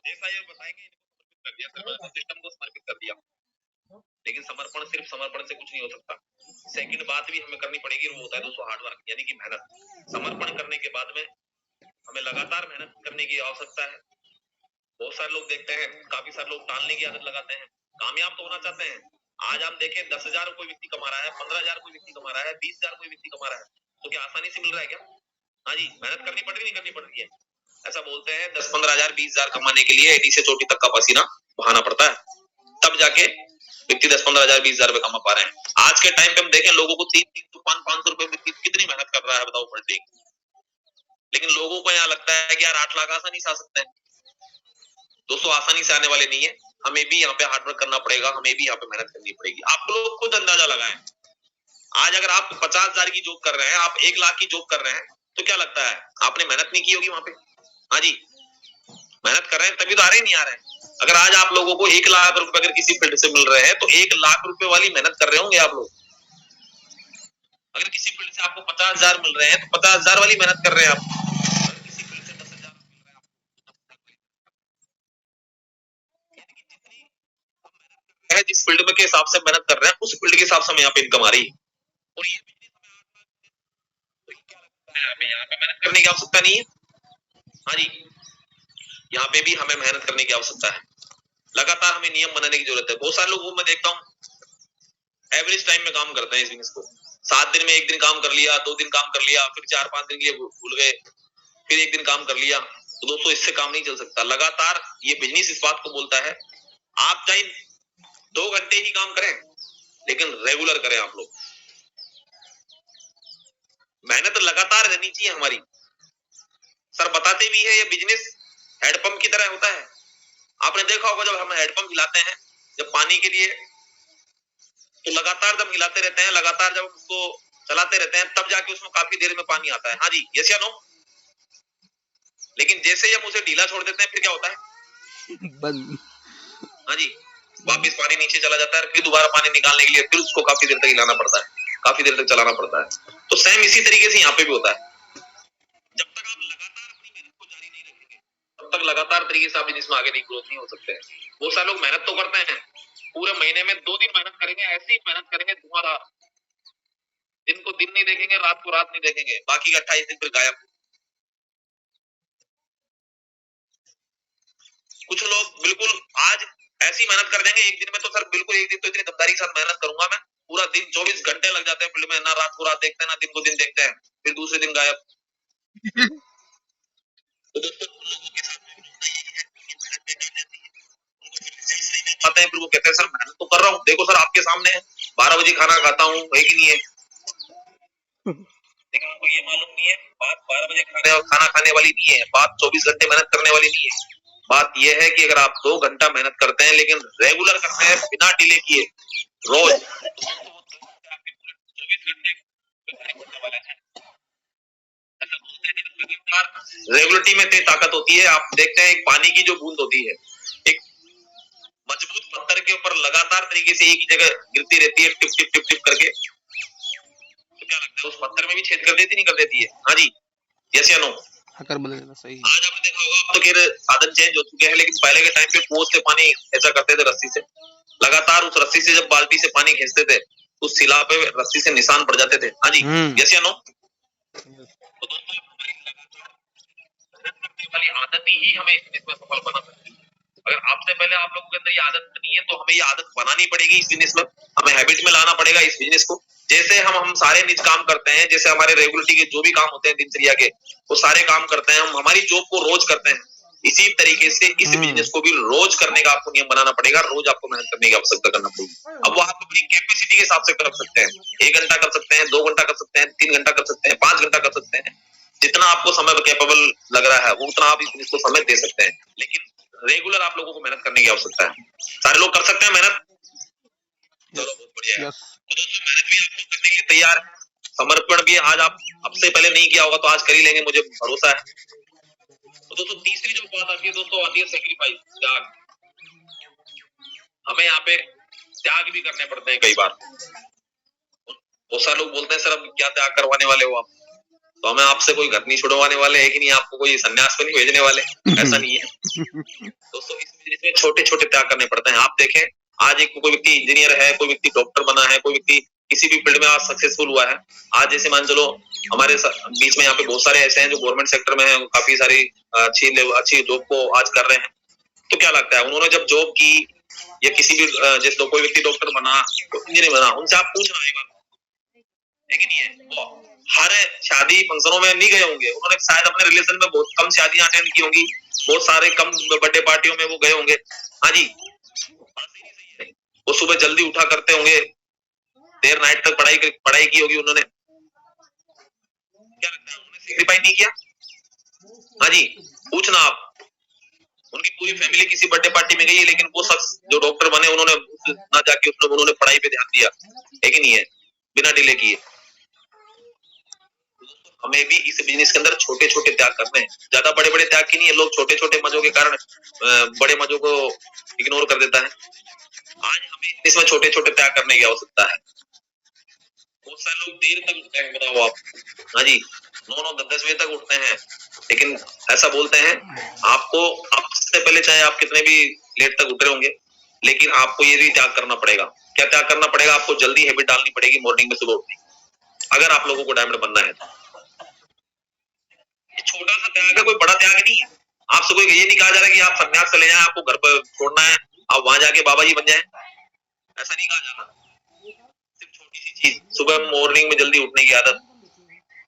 ऐसा ये बताएंगे इनको समर्पित कर दिया, सिस्टम को समर्पित कर दिया, लेकिन समर्पण सिर्फ समर्पण से कुछ नहीं हो सकता। सेकंड बात भी हमें करनी पड़ेगी, वो होता है दोस्तों हार्डवर्क, यानी कि मेहनत। समर्पण करने के बाद में हमें लगातार मेहनत करने की आवश्यकता है। बहुत सारे लोग देखते हैं, काफी सारे लोग टालने की आदत लगाते हैं, कामयाब तो होना चाहते हैं। आज हम देखें 10,000 कोई व्यक्ति कमा रहा है, 15,000 कोई व्यक्ति कमा रहा है, 20,000 कोई व्यक्ति कमा रहा है, तो क्या आसानी से मिल रहा है क्या? हाँ जी, मेहनत करनी पड़ रही, नहीं करनी पड़ रही है? ऐसा बोलते हैं 10-15,000 20,000 कमाने के लिए एडी से चोटी तक का पसीना बहाना पड़ता है, तब जाके व्यक्ति 10-15,000 20,000 रुपए कमा पा रहे हैं। आज के टाइम पे हम देखें लोगों को 300 500 रुपए व्यक्ति कितनी मेहनत कर रहा है बताओ पर डे, लेकिन लोगों को यहाँ लगता है कि यार 8 लाख आसानी से आ सकते हैं। दोस्तों आसानी से आने वाले नहीं है, हमें भी यहाँ पे हार्डवर्क करना पड़ेगा, हमें भी यहाँ पे मेहनत करनी पड़ेगी। आप लोग खुद अंदाजा लगाएं, आज अगर आप 50,000 की जॉब कर रहे हैं, आप 1 लाख की जॉब कर रहे हैं, तो क्या लगता है आपने मेहनत नहीं की होगी वहां पे? हाँ जी, मेहनत कर रहे हैं तभी तो आ रहे नहीं आ रहे हैं। अगर आज आप लोगों को 1 लाख रुपए अगर किसी फील्ड से मिल रहे हैं, तो 1 लाख रुपए वाली मेहनत कर रहे होंगे आप लोग। अगर किसी फील्ड से आपको 50,000 मिल रहे हैं, तो 50,000 वाली मेहनत कर रहे हैं आप। किसी फील्ड से 10,000 मिल रहे हैं है, जिस फील्ड में के हिसाब से मेहनत कर रहे हैं, उस फील्ड के हिसाब से हमें यहाँ पे इनकम आ रही है। और ये यहाँ पे मेहनत करने की आवश्यकता नहीं है। हाँ जी, यहाँ पे भी हमें मेहनत करने की आवश्यकता है, लगातार हमें नियम बनाने की जरूरत है। बहुत सारे लोगों मैं देखता हूँ एवरेज टाइम में काम करते हैं इस बिजनेस को, 7 दिन में 1 दिन काम कर लिया, 2 दिन काम कर लिया, फिर 4-5 दिन के लिए भूल गए, फिर 1 दिन काम कर लिया। तो दोस्तों इससे काम नहीं चल सकता। लगातार ये बिजनेस इस बात को बोलता है, आप चाहे 2 घंटे ही काम करें, लेकिन रेगुलर करें। आप लोग मेहनत लगातार रहनी चाहिए हमारी। सर बताते भी है ये बिजनेस हैंडपंप की तरह होता है। आपने देखा होगा जब हम हैंडपंप हिलाते हैं जब पानी के लिए, तो लगातार जब हिलाते रहते हैं, लगातार जब उसको चलाते रहते हैं, तब जाके उसमें काफी देर में पानी आता है। हाँ जी, यस या नो? लेकिन जैसे ही हम उसे ढीला छोड़ देते हैं, फिर क्या होता है? बंद। हाँ जी, वापिस पानी नीचे चला जाता है, फिर दोबारा पानी निकालने के लिए फिर उसको काफी देर तक हिलाना पड़ता है, काफी देर तक चलाना पड़ता है। तो सेम इसी तरीके से यहाँ पे भी होता है। जब तक आप लगातार अपनी मेहनत को जारी नहीं रखेंगे, तब तक लगातार तरीके से आप बिजनेस में आगे नहीं ग्रोथ नहीं हो सकते हैं। बहुत सारे लोग मेहनत तो करते हैं, पूरे महीने में 2 दिन मेहनत करेंगे, ऐसी मेहनत करेंगे धुआंधार, दिन को दिन नहीं देखेंगे, रात को रात नहीं देखेंगे, बाकी का 28 दिन फिर गायब। कुछ लोग बिल्कुल आज ऐसी मेहनत कर देंगे एक दिन में, तो सर बिल्कुल एक दिन तो इतनी गद्दारी के साथ मेहनत करूंगा मैं, पूरा दिन 24 घंटे लग जाते हैं फील्ड में, ना रात को रात देखते हैं, ना दिन को दिन देखते हैं, फिर दूसरे दिन गायब। तो दोस्तों लोगों के साथ आते हैं, फिर वो कहते हैं सर मेहनत तो कर रहा हूँ, देखो सर आपके सामने है, 12 बजे खाना खाता हूँ, है कि नहीं है? लेकिन उनको ये मालूम नहीं है बात 12 बजे खाना खाने वाली नहीं है, बात 24 घंटे मेहनत करने वाली नहीं है। बात यह है कि अगर आप 2 घंटा मेहनत करते हैं, लेकिन रेगुलर करते हैं बिना डिले किए रोज, रेगुलरिटी में इतनी ताकत होती है। आप देखते हैं एक पानी की जो बूंद होती है, एक मजबूत पत्थर के ऊपर लगातार तरीके से एक ही जगह गिरती रहती है, टिप टिप टिप टिप करके, तो क्या लगता है उस पत्थर में भी छेद कर देती नहीं कर देती है? हाँ जी, यस या नो? आकर बदलना सही है। आज आपने देखा होगा, अब तो खैर साधन चेंज हो चुके हैं, लेकिन पहले के टाइम पे कुओं से पानी ऐसा करते थे रस्सी से, लगातार उस रस्सी से जब बाल्टी से पानी खींचते थे, उस सिला पे रस्सी से निशान पड़ जाते थे। हाँ जी, यस या नो? तो दोस्तों हमारी लगातार मेहनत करने वाली आदत ही हमें इसमें सफल बना सकती है। अगर आपसे पहले आप लोगों के अंदर ये आदत नहीं है, तो हमें ये आदत बनानी पड़ेगी इस बिजनेस में, हमें हैबिट में लाना पड़ेगा इस बिजनेस को। जैसे हम सारे निज काम करते हैं, जैसे हमारे रेगुलरिटी के जो भी काम होते हैं दिनचर्या के, वो सारे काम करते हैं, हम हमारी जॉब को रोज करते हैं, इसी तरीके से इस बिजनेस को भी रोज करने का आपको नियम बनाना पड़ेगा, रोज आपको मेहनत करने की आवश्यकता करना पड़ेगी। अब वो आप अपनी कैपेसिटी के हिसाब से कर सकते हैं, 1 घंटा कर सकते हैं, 2 घंटा कर सकते हैं, 3 घंटा कर सकते हैं, 5 घंटा कर सकते हैं, जितना आपको समय कैपेबल लग रहा है उतना आप इस बिजनेस को समय दे सकते हैं, लेकिन रेगुलर आप लोगों को मेहनत करने की आवश्यकता है। सारे लोग कर सकते हैं मेहनत? चलो बहुत बढ़िया है। तो दोस्तों मेहनत भी आप लोग करने के लिए तैयार है, समर्पण भी आज आप अब से पहले नहीं किया होगा तो आज कर ही लेंगे, मुझे भरोसा है। तो दोस्तों तीसरी जो बात आती है दोस्तों, आती है सेक्रीफाइस, त्याग। हमें यहाँ पे त्याग भी करने पड़ते हैं कई बार। बहुत सारे लोग बोलते हैं सर अब क्या त्याग करवाने वाले हो आप? तो हमें आपसे कोई घर नहीं छुड़वाने वाले है कि नहीं, आपको कोई संन्यास में नहीं भेजने वाले, ऐसा नहीं है दोस्तों। इसमें छोटे छोटे त्याग करने पड़ते हैं। आप देखें, आज एक कोई व्यक्ति इंजीनियर है, कोई व्यक्ति डॉक्टर बना है, कोई व्यक्ति किसी भी फील्ड में आज सक्सेसफुल हुआ है। आज जैसे मान चलो हमारे बीच में यहाँ पे बहुत सारे ऐसे हैं जो गवर्नमेंट सेक्टर में है, काफी सारी अच्छी जॉब को आज कर रहे हैं। तो क्या लगता है, उन्होंने जब जॉब की या किसी भी जैसे कोई व्यक्ति डॉक्टर बना, तो इंजीनियर बना, उनसे आप पूछना एक बार, है कि नहीं है, वो हर शादी फंक्शनों में नहीं गए होंगे, उन्होंने शायद अपने रिलेशन में बहुत कम शादियां अटेंड की होंगी, बहुत सारे कम बर्थडे पार्टियों में वो गए होंगे। हाँ जी, वो सुबह जल्दी उठा करते होंगे, देर नाइट तक पढ़ाई की होगी उन्होंने। क्या लगता है, उन्होंने सेक्रीफाइस नहीं किया? हाँ जी, पूछना आप। उनकी पूरी फैमिली किसी बर्थडे पार्टी में गई है, लेकिन वो शख्स जो डॉक्टर बने उन्होंने ना जाके उन्होंने पढ़ाई पे ध्यान दिया, है कि नहीं है, बिना डिले किए। हमें भी इस बिजनेस के अंदर छोटे छोटे त्याग करने हैं, ज्यादा बड़े बड़े त्याग की नहीं है। लोग छोटे छोटे मजों के कारण बड़े मजों को इग्नोर कर देता है। आज हमें इसमें छोटे छोटे त्याग करने की आवश्यकता है। बहुत सारे लोग देर तक उठते हैं, बताओ आप। हाँ जी, 9-10 बजे तक उठते हैं, लेकिन ऐसा बोलते हैं आपको, आपसे पहले चाहे आप कितने भी लेट तक उठ रहे होंगे, लेकिन आपको ये भी त्याग करना पड़ेगा। क्या त्याग करना पड़ेगा? आपको जल्दी हैबिट डालनी पड़ेगी मॉर्निंग में सुबह उठने, अगर आप लोगों को डायमंड बनना है तो। ये छोटा सा त्याग है, कोई बड़ा त्याग नहीं है। आपसे कोई ये नहीं कहा जा रहा कि आप संन्यास चले जाएं, आपको घर पर छोड़ना है, आप वहां जाके बाबा जी बन जाएं, ऐसा नहीं कहा जा रहा। सिर्फ छोटी सी चीज, सुबह मॉर्निंग में जल्दी उठने की आदत,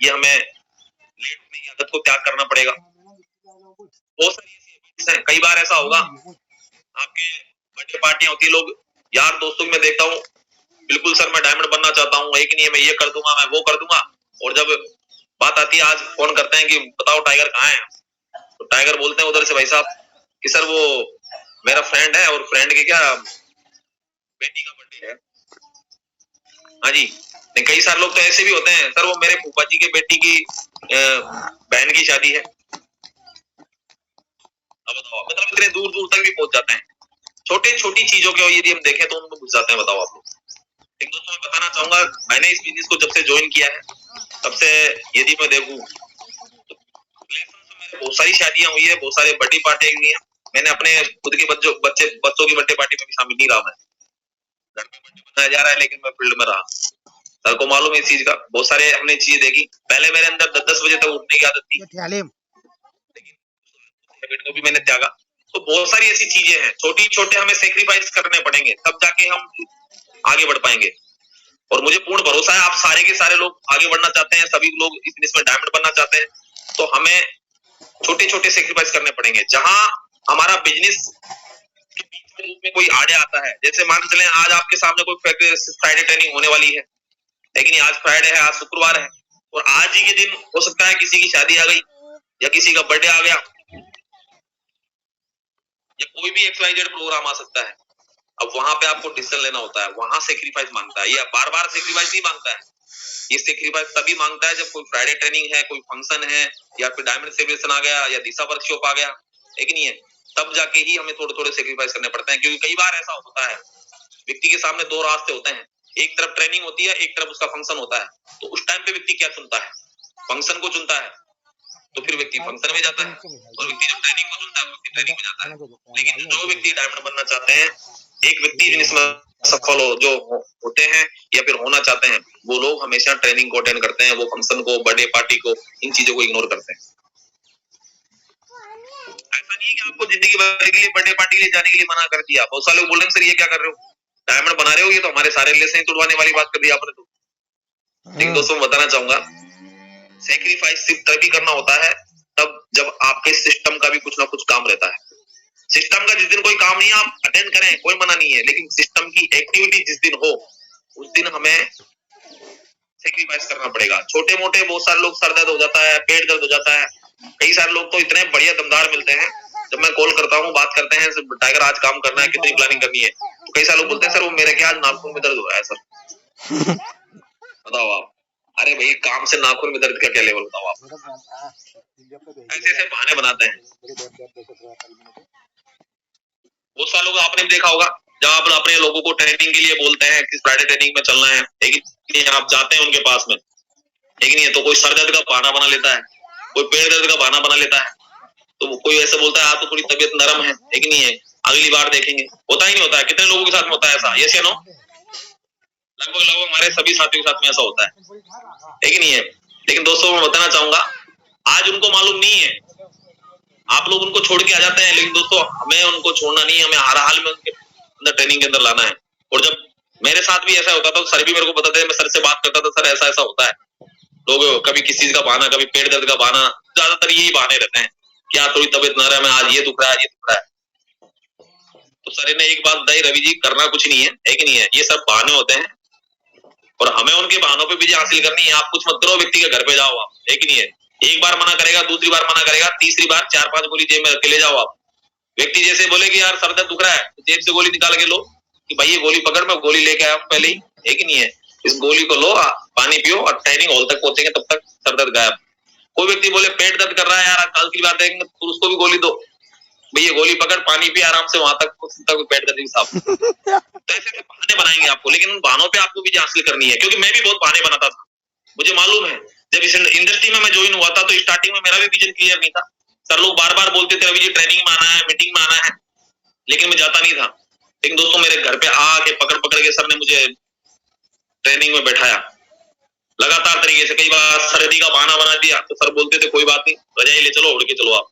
ये हमें लेट उठने की आदत को त्याग करना पड़ेगा। बहुत सारी ऐसी हैबिट्स हैं। कई बार ऐसा होगा, आपके बर्थडे पार्टियां होती है, लोग यार दोस्तों की मैं देखता हूँ, बिल्कुल सर मैं डायमंड बनना चाहता हूँ, एक नहीं है, मैं ये कर दूंगा, मैं वो कर दूंगा, और जब बात आती है, आज फोन करते हैं कि बताओ टाइगर कहाँ है, तो टाइगर बोलते हैं उधर से, भाई साहब कि सर वो मेरा फ्रेंड है, और फ्रेंड के क्या बेटी का बर्थडे है। हाँ जी, कई सारे लोग तो ऐसे भी होते हैं, सर वो मेरे फूफा जी के बेटी की बहन की शादी है। अब बताओ, मतलब इतने दूर दूर तक भी पहुंच जाते हैं। छोटे छोटी चीजों के यदि हम देखें तो उनको घुस जाते हैं। बताओ आप लोग। एक दोस्तों मैं बताना चाहूंगा, मैंने इस बिजनेस को जब से ज्वाइन किया है, तब से यदि मैं देखूं तो बहुत सारी शादियां हुई है, बहुत सारे बर्थडे पार्टी हुई है। मैंने अपने खुद के बच्चों की बर्थडे पार्टी में भी शामिल नहीं रहा। मैं घर में बर्थडे मनाया जा रहा है, लेकिन मैं फील्ड में रहा। सर को मालूम है इस चीज का। बहुत सारे हमने चीजें देखी। पहले मेरे अंदर 10-10 बजे तक उठने की आदत थी, लेकिन हैबिट को भी मैंने त्यागा। तो बहुत सारी ऐसी चीजें हैं, छोटी छोटे हमें सेक्रीफाइस करने पड़ेंगे, तब जाके हम आगे बढ़ पाएंगे। और मुझे पूर्ण भरोसा है, आप सारे के सारे लोग आगे बढ़ना चाहते हैं, सभी लोग इस बिजनेस में डायमंड बनना चाहते हैं, तो हमें छोटे छोटे सेक्रीफाइस करने पड़ेंगे। जहां हमारा बिजनेस के बीच में कोई आड़े आता है, जैसे मान के चले आज आपके सामने कोई फ्राइडे ट्रेनिंग होने वाली है, लेकिन आज फ्राइडे है, आज शुक्रवार है, और आज ही के दिन हो सकता है किसी की शादी आ गई, या किसी का बर्थडे आ गया, या कोई भी XYZ प्रोग्राम आ सकता है। अब वहां पे आपको डिसीजन लेना होता है, वहां सेक्रीफाइस मांगता है। ये बार बार सेक्रीफाइस नहीं मांगता है, ये सेक्रीफाइस तभी मांगता है जब कोई फ्राइडे ट्रेनिंग है, कोई फंक्शन है, या फिर डायमंड सेलिब्रेशन आ गया, या दिशा वर्कशॉप आ गया, है कि नहीं है, तब जाके ही हमें थोड़े थोड़े सेक्रीफाइस करने पड़ते हैं। क्योंकि कई बार ऐसा होता है, व्यक्ति के सामने दो रास्ते होते हैं, एक तरफ ट्रेनिंग होती है, एक तरफ उसका फंक्शन होता है। तो उस टाइम पे व्यक्ति क्या चुनता है? फंक्शन को चुनता है, तो फिर व्यक्ति फंक्शन में जाता है, और व्यक्ति जो ट्रेनिंग को चुनता है, व्यक्ति ट्रेनिंग में जाता है। लेकिन जो व्यक्ति डायमंड बनना चाहते हैं, एक व्यक्ति जिसमें सफल हो, जो होते हैं या फिर होना चाहते हैं, वो लोग हमेशा ट्रेनिंग को अटेंड करते हैं, वो फंक्शन को, बर्थडे पार्टी को, इन चीजों को इग्नोर करते हैं। ऐसा नहीं है कि आपको जिंदगी भर के लिए बर्थडे पार्टी ले जाने के लिए मना कर दिया। बहुत सारे लोग बोल रहे हैं सर ये क्या कर रहे हो, डायमंड बना रहे हो, ये तो हमारे सारे रिलेशन तोड़वाने वाली बात कर दी आपने तो। लेकिन दोस्तों मैं बताना चाहूंगा, सेक्रीफाइस सिर्फ तभी करना होता है तब जब आपके सिस्टम का भी कुछ ना कुछ काम रहता है। सिस्टम का जिस दिन कोई काम नहीं है आप अटेंड करें, कोई मना नहीं है, लेकिन सिस्टम की एक्टिविटी जिस दिन हो उस दिन हमें सेक्रीफाइस करना पड़ेगा। छोटे मोटे बहुत सारे लोग सर दर्द हो जाता है, पेट दर्द हो जाता है, कई सारे लोग तो इतने बढ़िया दमदार मिलते हैं, जब मैं कॉल करता हूँ, बात करते हैं, टाइगर आज काम करना है, कितनी प्लानिंग करनी है, तो कई सारे लोग बोलते हैं सर वो मेरे क्या आज नाखून में दर्द हो रहा है सर। बताओ आप, अरे भाई काम से नाखून में दर्द का क्या लेवल, बताओ आप। ऐसे ऐसे बहाने बनाते हैं। बहुत सारे लोग आपने भी देखा होगा, जब आप अपने लोगों को ट्रेनिंग के लिए बोलते हैं कि फ्राइडे ट्रेनिंग में चलना है, लेकिन आप जाते हैं उनके पास में, है कि नहीं है। तो कोई सर दर्द का बहाना बना लेता है, कोई पेट दर्द का बहाना बना लेता है, तो कोई ऐसे बोलता है आप तो थोड़ी तबीयत नरम है कि नहीं है, अगली बार देखेंगे। होता ही नहीं होता है। कितने लोगों के साथ में होता है ऐसा, यस या नो? लगभग लगभग हमारे सभी साथियों के साथ में ऐसा होता है कि नहीं है। लेकिन दोस्तों मैं बताना चाहूंगा, आज उनको मालूम नहीं है, आप लोग उनको छोड़ के आ जाते हैं, लेकिन दोस्तों हमें उनको छोड़ना नहीं है, हमें हर हाल में उनके अंदर ट्रेनिंग के अंदर लाना है। और जब मेरे साथ भी ऐसा होता था, सर भी मेरे को बताते थे, मैं सर से बात करता था, सर ऐसा ऐसा होता है, लोग कभी किसी चीज का बहाना, कभी पेट दर्द का बहाना, ज्यादातर यही बहाने रहते हैं, क्या थोड़ी तबीयत नरम है, आज ये दुख रहा है, ये दुख रहा है। तो सर ने एक बात बताई, रवि जी करना कुछ नहीं है कि नहीं है, ये सब बहाने होते हैं और हमें उनके बहानों पे विजय हासिल करनी है। आप कुछ मत करो, व्यक्ति के घर पे जाओ आप, है कि नहीं है। एक बार मना करेगा, दूसरी बार मना करेगा, तीसरी बार 4-5 गोली जेब में रख के ले जाओ आप। व्यक्ति जैसे बोले कि यार सर दर्द दुख रहा है, जेब से गोली निकाल के लो कि भाई ये गोली पकड़, मैं गोली लेके आया पहले ही, है कि नहीं है। इस गोली को लो, पानी पियो और ट्रेनिंग हॉल तक पहुंचेंगे तब तक सर दर्द गायब। कोई व्यक्ति बोले पेट दर्द कर रहा है यार, कल की बात देखेंगे, तो उसको भी गोली दो, भैया गोली पकड़, पानी पी, आराम से वहां तक पेट दर्द भी साफ। तो ऐसे बहाने बनाएंगे आपको, लेकिन उन बहानों पे आपको विजय हासिल करनी है। क्योंकि मैं भी बहुत बहाने बनाता था, मुझे मालूम है। जब इस इंडस्ट्री में मैं ज्वाइन हुआ था तो स्टार्टिंग में मेरा भी विजन क्लियर नहीं था। सर लोग बार बार बोलते थे रवि जी ट्रेनिंग में आना है, मीटिंग में आना है, लेकिन मैं जाता नहीं था। लेकिन दोस्तों मेरे घर पे आके पकड़ पकड़ के सर ने मुझे ट्रेनिंग में बैठाया लगातार तरीके से। कई बार सर्दी का बहाना बना दिया तो सर बोलते थे कोई बात नहीं, रजाई ले चलो, उड़ के चलो आप,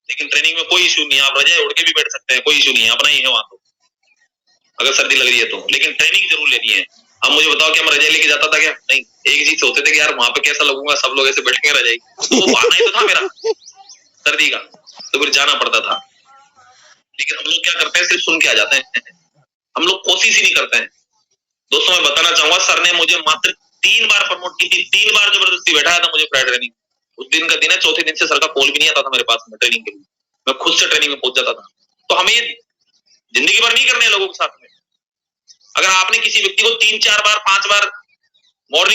लेकिन ट्रेनिंग में कोई इशू नहीं है, आप रजाई उड़ के भी बैठ सकते हैं, कोई इशू नहीं है, अपना ही है वहां तो, अगर सर्दी लग रही है तो। लेकिन ट्रेनिंग जरूर लेनी है। अब मुझे बताओ क्या मैं रजाई लेके जाता था क्या? नहीं। एक चीज सोचते थे कि यार वहां पे कैसा लगूंगा, सब लोग ऐसे बैठेंगे रजाई, तो वो बहाना ही तो था मेरा सर्दी का, तो फिर जाना पड़ता था। लेकिन हम लोग क्या करते हैं, सिर्फ सुन के आ जाते हैं, हम लोग कोशिश ही नहीं करते हैं। दोस्तों मैं बताना चाहूंगा, सर ने मुझे मात्र 3 बार प्रमोट की थी, 3 बार जबरदस्ती बैठाया था मुझे फ्राइड ट्रेनिंग। उस दिन का दिन है, चौथे दिन से सर का कॉल भी नहीं आता था मेरे पास में ट्रेनिंग के लिए, मैं खुद से ट्रेनिंग में पहुंच जाता था। तो हमें जिंदगी भर नहीं करने लोगों के साथ में। अगर आपने किसी व्यक्ति को 3-4 बार 5 बार